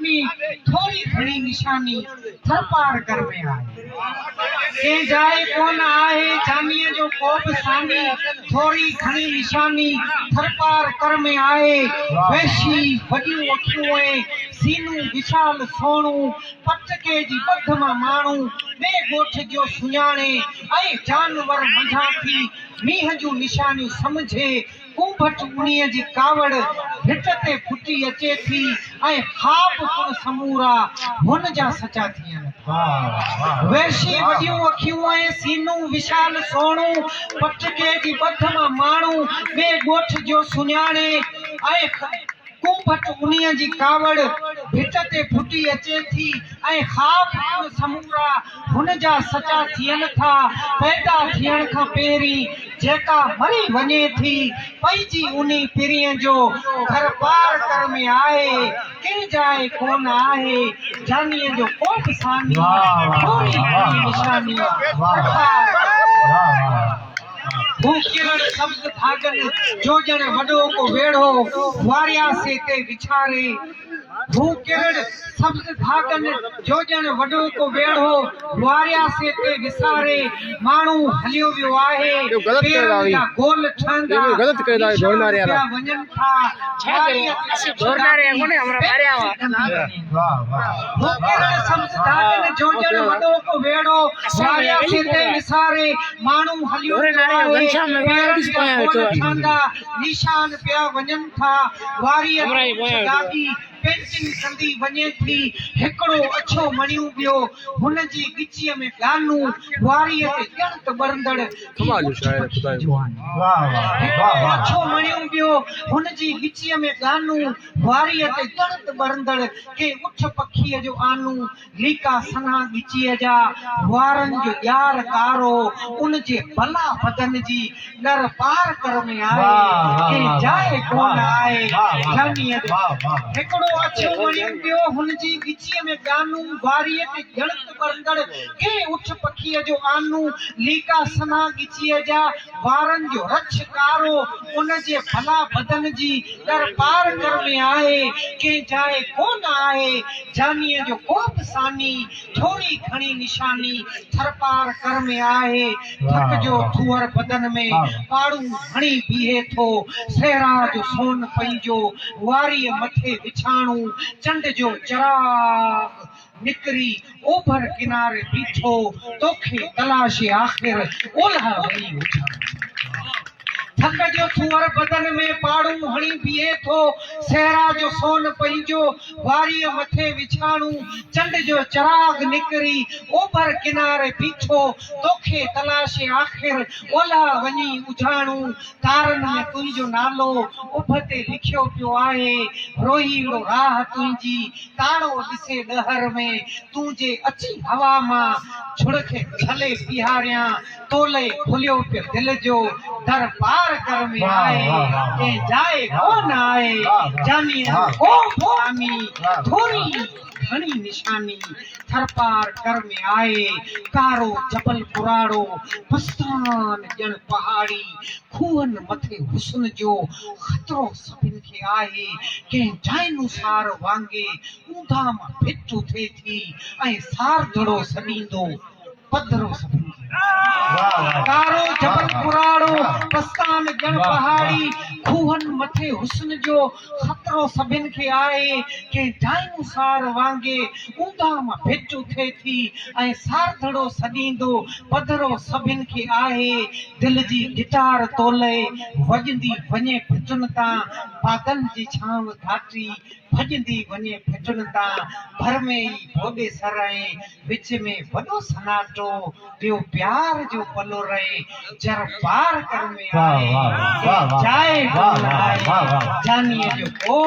सानी थोड़ी घणी निशानी थर पार कर में आए के जाए कौन आए जानिए जो कोप सानी थोड़ी घणी निशानी थर पार कर में आए वैशी वडियूं अखियूं सीनू विशाल सोनू पटके जी बध मां माण्हू बे गोठ जो सुञाणे ऐं जानवर मंझा थी मींहं जूं निशानियूं समझे कुंभट उणीअ जी कावड़ हिट ते फुटी अचे थी ऐं ख़्वाब कुण समूरा हुन जा सचा थियनि वैशी वॾियूं अखियूं ऐं सीनू विशाल सोणू पटके जी बध मां माण्हू ॿिए ॻोठ जो सुञाणे ऐं कुंभट उणीअ जी कावड़ भिट ते फुटी अचे थी ऐं ख़्वाब कुण समूरा हुन जा सचा थियनि था पैदा थियण खां पहिरीं जेका मरी वञे थी पंहिंजी उन्ही पिरीअ जो घर पार कर में आहे कंहिं जाए कोन आहे जानीअ जो को बि सानी थोरी घणी निशानी हू किरण सब्ज धागन जो ॼण वॾो को वेढ़ो वारियासे ते विछारे हू किरण सब्ज धागन जो ॼण वॾो को वेढ़ो वारियासे ते विसारे माण्हू हलियो वियो आहे पेरनि जा गोल ठहंदा गलत करे दा ढोलनारे वाला वञनि था ढोलनारे कोने हमरा मारिया वाह हू किरण सब्ज धागन जो ॼण वॾो को वेढ़ो वारियासे ते विसारे माण्हू हलियो वियो निशान पिया वञनि था वारीअ गादी पेंटिंग कंदी वञे थी हिकिड़ो अछो मणियूं ॿियो हुन जी गिचीअ में गानू वारीअ ते ॼणत बरंदड़ अछो मणियूं ॿियो हुन जी गिचीअ में गानू वारीअ ते ॼणत बरंदड़ के उठ पखीअ जो आनू लीका सना गिचीअ जा वारनि जो यार कारो उन जे भला बदन जी डर पार कर में आए के जाए कोन आए जानीअ हिकिड़ो अछो मणियूं ॿियो हुन जी गिचीअ में गानू वारीअ ते ॼणत बरंदड़ के उठ पखीअ जो आनू लीका सना गिचीअ जा वारनि जो रछ कारो उन जे भला बदन जी डर पार कर में आहे के जाए कोन आहे जानीअ जो को बि सानी थोरी घणी निशानी थर पार कर में आहे थक जो थुअर बदन में पाड़ू हणी बीहे थो सहरा जो सोन पंहिंजो वारीअ मथे विछाणू चंड जो चराग निकरी ओभर किनारे बीठो तोखे तलाशे आखिर ओलह वही उछाणू थक जो थुअर बदन में पाड़ू हणी बीहे थो सहरा जो सोन पंहिंजो वारीअ मथे विछाणू चंड जो चराग निकरी ओभर किनारे बीठो तोखे तलाशे आखिर ओलह वञी उछाणू तारनि में तुंहिंजो नालो उभ ते लिखियो पियो आहे रोहीड़ो राह तुंहिंजी ताणो ॾिसे ॾहर में तूं जे अची हवा मां छुड़ खे छले बिहारियां तोले खुलियो पियो दिल जो दर पार कर में आए के जाए कोन आए जानीअ को सानी थोरी घणी निशानी थर पार कर में आए कारो जबल पुराड़ो बस्तान ॼण पहाड़ी खूहन मथे हुस्न जो खतरो सभिनि खे आहे कंहिं जाइनू सार वांगे ऊंधा मां भिटू थिए थी ऐं सार धड़ो सॾींदो पधरो सभिनि खे कारो जबल पुराड़ो बस्तान ॼण पहाड़ी खूहन मथे हुस्न जो खतरो सभिनि खे आहे के जाइनू सार वांगे ऊंधा मां भिटू थिए थी ऐं सार धड़ो सॾींदो पधरो सभिनि खे आहे दिल जी गिटार तोले वॼंदी वञे फिटुनि तां बादल जी छांव घाटी भॼंदी वञे फिटुनि तां भर में ई भोॾे सर ऐं विच में वॾो सनाटो ॿियो प्यार जो पलो रहे जर पार कर में आए जाए कोन आए जानीअ जो को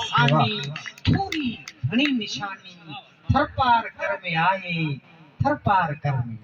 सानी थोरी घणी निशानी थर पार कर में आहे थर पार कर में